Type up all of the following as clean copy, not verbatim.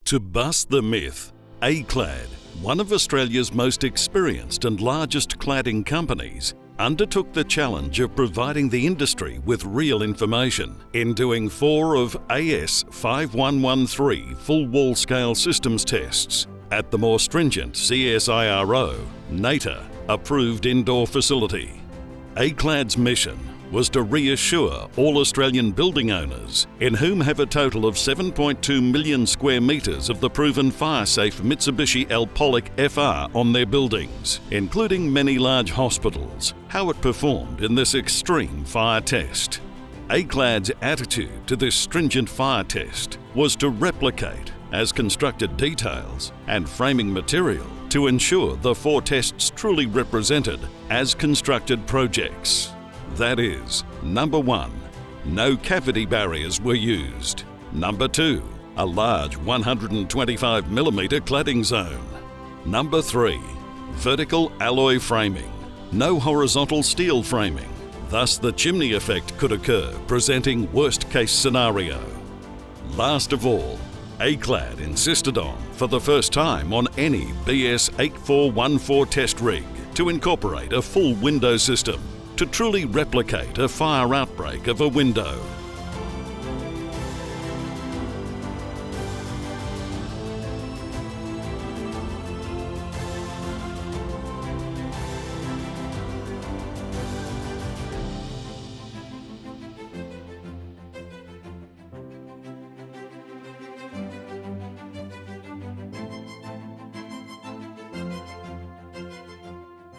To bust the myth, ACLAD, one of Australia's most experienced and largest cladding companies, undertook the challenge of providing the industry with real information in doing 4 of AS5113 full wall scale systems tests at the more stringent CSIRO, NATA approved indoor facility. ACLAD's mission was to reassure all Australian building owners, in whom have a total of 7.2 million square metres of the proven fire-safe Mitsubishi Alpolic FR on their buildings, including many large hospitals, how it performed in this extreme fire test. ACLAD's attitude to this stringent fire test was to replicate as constructed details and framing material to ensure the 4 tests truly represented as constructed projects. That is, number 1, no cavity barriers were used. Number 2, a large 125mm cladding zone. Number 3, vertical alloy framing, no horizontal steel framing. Thus the chimney effect could occur, presenting worst-case scenario. Last of all, ACLAD insisted on, for the first time on any BS8414 test rig, to incorporate a full window system to truly replicate a fire outbreak of a window.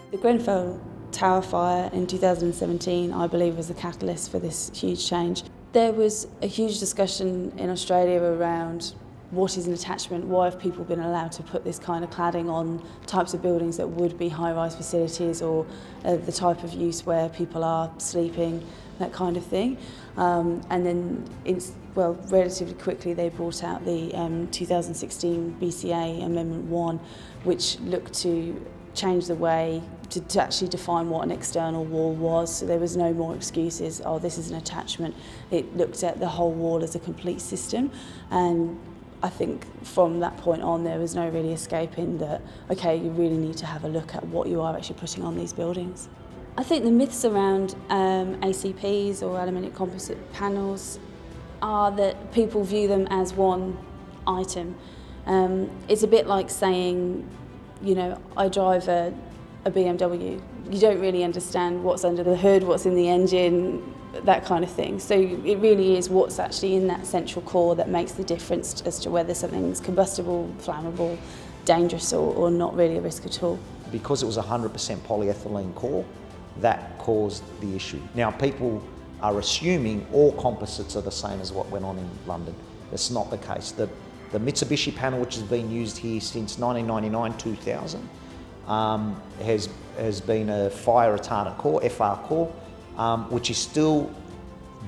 The Grenfell Tower fire in 2017, I believe, was the catalyst for this huge change. There was a huge discussion in Australia around what is an attachment, why have people been allowed to put this kind of cladding on types of buildings that would be high-rise facilities, or the type of use where people are sleeping, that kind of thing. And then, relatively quickly they brought out the 2016 BCA Amendment 1, which looked to change the way to actually define what an external wall was. So there was no more excuses, oh, this is an attachment. It looked at the whole wall as a complete system, and I think from that point on there was no really escaping that, okay, you really need to have a look at what you are actually putting on these buildings. I think the myths around ACPs or aluminium composite panels are that people view them as one item. It's a bit like saying, you know, I drive a BMW. You don't really understand what's under the hood, what's in the engine, that kind of thing. So it really is what's actually in that central core that makes the difference as to whether something's combustible, flammable, dangerous, or not really a risk at all. Because it was 100% polyethylene core, that caused the issue. Now people are assuming all composites are the same as what went on in London. That's not the case. The Mitsubishi panel, which has been used here since 1999-2000, has been a fire retardant core, FR core, which is still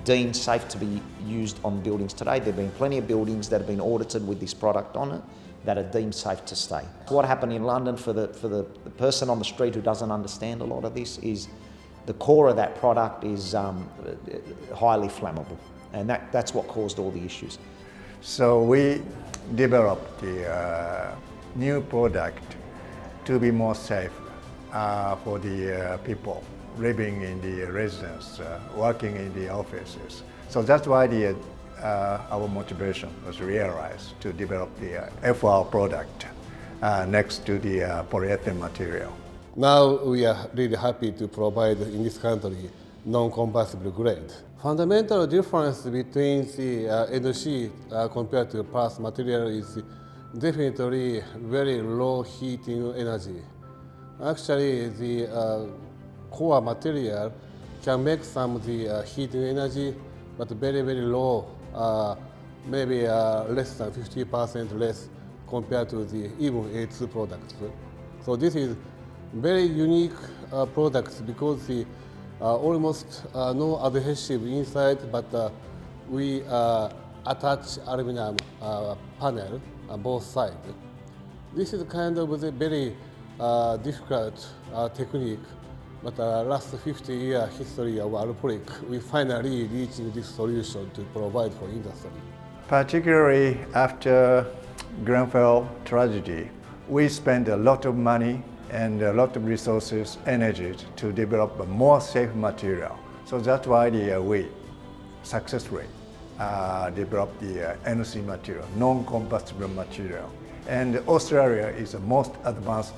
deemed safe to be used on buildings today. There have been plenty of buildings that have been audited with this product on it that are deemed safe to stay. What happened in London, for the person on the street who doesn't understand a lot of this, is the core of that product is highly flammable, and that's what caused all the issues. So we developed the new product to be more safe for the people living in the residence, working in the offices. So that's why our motivation was realized to develop the FR product next to the polyethylene material. Now we are really happy to provide in this country non-combustible grade. Fundamental difference between the NC compared to past material is definitely very low heating energy. Actually, the core material can make some of the heating energy, but very, very low, maybe less than 50% less compared to the even A2 products. So this is very unique products because the almost no adhesive inside, but we attach aluminum panel on both sides. This is kind of a very difficult technique, but last 50-year history of Alpolic, we finally reaching this solution to provide for industry. Particularly after Grenfell tragedy, we spent a lot of money and a lot of resources, energy to develop a more safe material. So that's why we successfully developed the NC material, non-combustible material. And Australia is the most advanced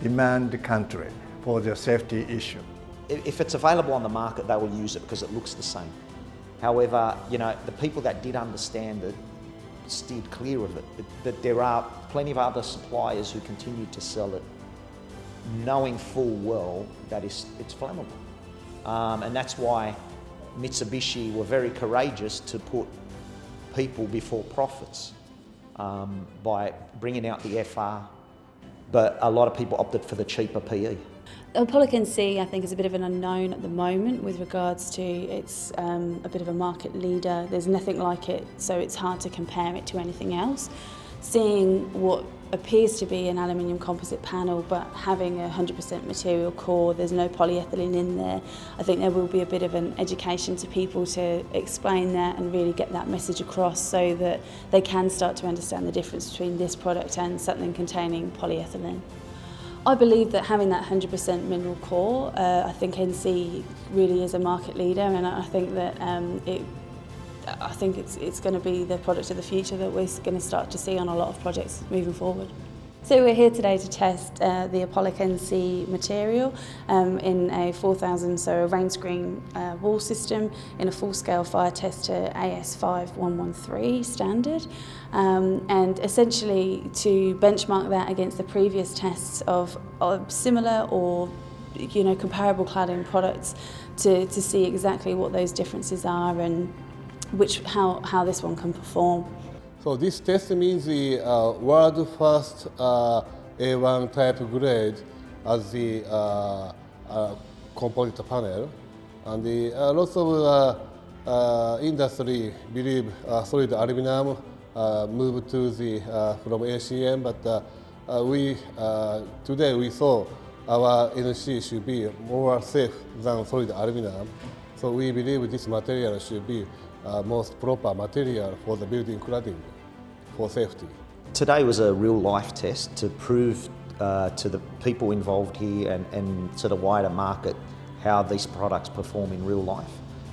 demand country for the safety issue. If it's available on the market, they will use it because it looks the same. However, the people that did understand it steered clear of it. But there are plenty of other suppliers who continue to sell it, knowing full well that it's flammable. And that's why Mitsubishi were very courageous to put people before profits by bringing out the FR, but a lot of people opted for the cheaper PE. Alpolic NC, I think, is a bit of an unknown at the moment with regards to it's a bit of a market leader. There's nothing like it, so it's hard to compare it to anything else. Seeing what appears to be an aluminium composite panel but having 100% material core, there's no polyethylene in there, I think there will be a bit of an education to people to explain that and really get that message across so that they can start to understand the difference between this product and something containing polyethylene. I believe that having that 100% mineral core, I think NC really is a market leader, and I think that it's going to be the product of the future that we're going to start to see on a lot of projects moving forward. So we're here today to test the Alpolic NC material in a 4,000, so a rain screen wall system in a full-scale fire test to AS5113 standard, and essentially to benchmark that against the previous tests of similar or comparable cladding products to see exactly what those differences are and how this one can perform. So this test means the world first A1 type grade as the composite panel, and lots of industry believe solid aluminum moved to the from ACM, but today we saw our NC should be more safe than solid aluminum. So we believe this material should be most proper material for the building cladding for safety. Today was a real life test to prove to the people involved here and to the wider market how these products perform in real life,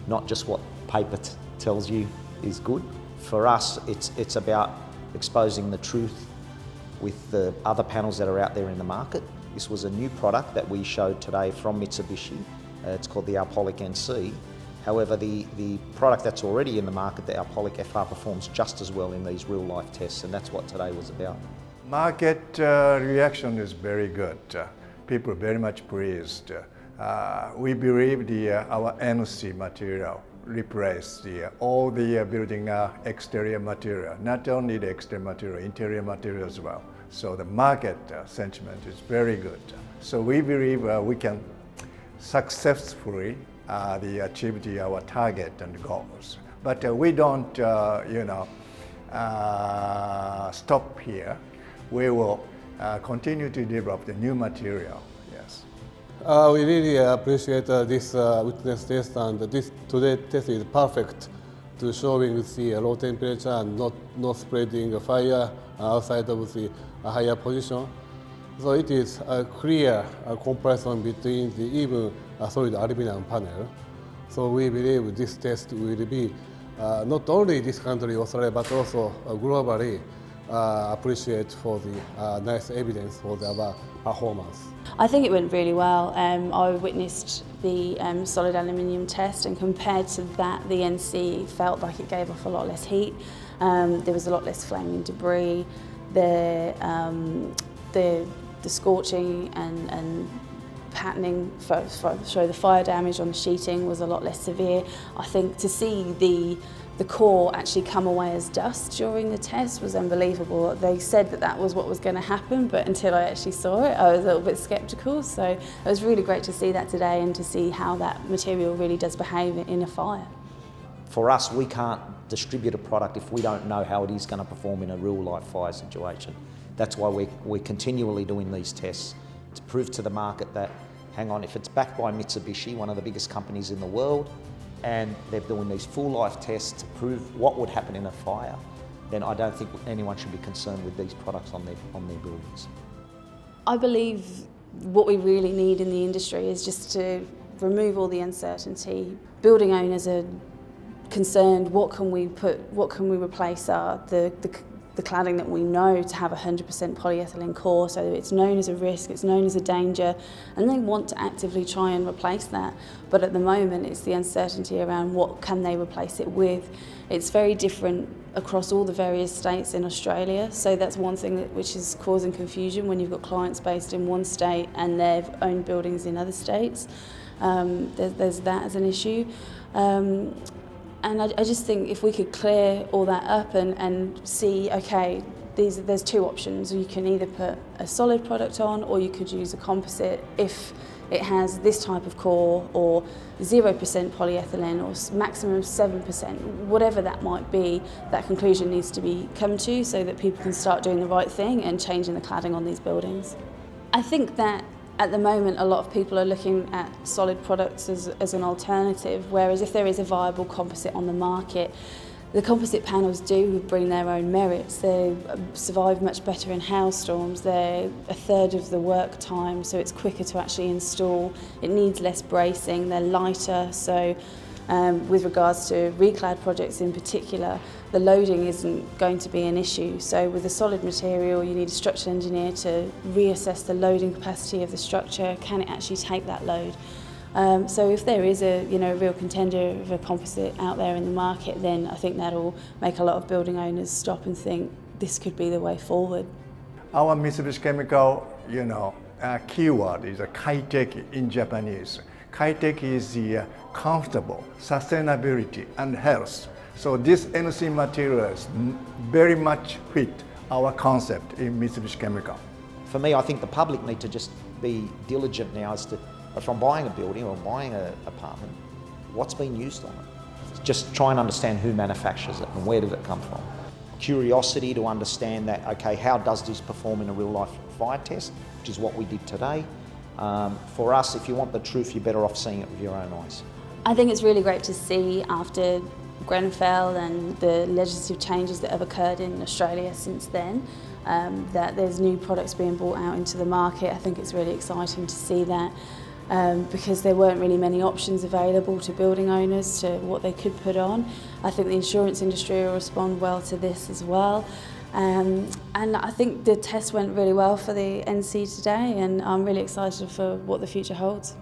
not just what paper tells you is good. For us, it's about exposing the truth with the other panels that are out there in the market. This was a new product that we showed today from Mitsubishi. It's called the Alpolic NC. However, the product that's already in the market, the Alpolic FR, performs just as well in these real-life tests, and that's what today was about. Market reaction is very good. People are very much pleased. We believe our NC material replaces all the building exterior material, not only the exterior material, interior material as well. So the market sentiment is very good. So we believe we can successfully achieve our target and goals. But we don't, stop here. We will continue to develop the new material. Yes. We really appreciate this witness test, and this today's test is perfect to showing the low temperature and not spreading a fire outside of the higher position. So it is a clear comparison between the even solid aluminum panel. So we believe this test will be not only this country, Australia, but also globally appreciate for the nice evidence for our performance. I think it went really well. I witnessed the solid aluminium test, and compared to that, the NC felt like it gave off a lot less heat. There was a lot less flaming debris. The scorching and patterning show the fire damage on the sheeting was a lot less severe. I think to see the core actually come away as dust during the test was unbelievable. They said that was what was going to happen, but until I actually saw it, I was a little bit sceptical. So it was really great to see that today and to see how that material really does behave in a fire. For us, we can't distribute a product if we don't know how it is going to perform in a real-life fire situation. That's why we're continually doing these tests to prove to the market that, hang on, if it's backed by Mitsubishi, one of the biggest companies in the world, and they're doing these full life tests to prove what would happen in a fire, then I don't think anyone should be concerned with these products on their buildings. I believe what we really need in the industry is just to remove all the uncertainty. Building owners are concerned, what can we replace the cladding that we know to have 100% polyethylene core, so it's known as a risk, it's known as a danger, and they want to actively try and replace that. But at the moment it's the uncertainty around what can they replace it with. It's very different across all the various states in Australia, so that's one thing which is causing confusion when you've got clients based in one state and they've owned buildings in other states. There's that as an issue. And I just think if we could clear all that up and see, okay, there's two options. You can either put a solid product on, or you could use a composite if it has this type of core, or 0% polyethylene, or maximum 7%, whatever that might be. That conclusion needs to be come to so that people can start doing the right thing and changing the cladding on these buildings. I think that at the moment, a lot of people are looking at solid products as an alternative, whereas if there is a viable composite on the market, the composite panels do bring their own merits. They survive much better in hailstorms, they're a third of the work time, so it's quicker to actually install. It needs less bracing, they're lighter, so with regards to reclad projects in particular, the loading isn't going to be an issue. So with a solid material, you need a structural engineer to reassess the loading capacity of the structure. Can it actually take that load? So if there is a real contender of a composite out there in the market, then I think that'll make a lot of building owners stop and think this could be the way forward. Our Mitsubishi Chemical, keyword is a kaiteki in Japanese. Kaiteki is the comfortable, sustainability and health. So this NC materials very much fit our concept in Mitsubishi Chemical. For me, I think the public need to just be diligent now as to, if I'm buying a building or buying an apartment, what's been used on it? Just try and understand who manufactures it and where did it come from. Curiosity to understand that, okay, how does this perform in a real life fire test, which is what we did today. For us, if you want the truth, you're better off seeing it with your own eyes. I think it's really great to see after Grenfell and the legislative changes that have occurred in Australia since then, that there's new products being brought out into the market. I think it's really exciting to see that because there weren't really many options available to building owners to what they could put on. I think the insurance industry will respond well to this as well. And I think the test went really well for the NC today, and I'm really excited for what the future holds.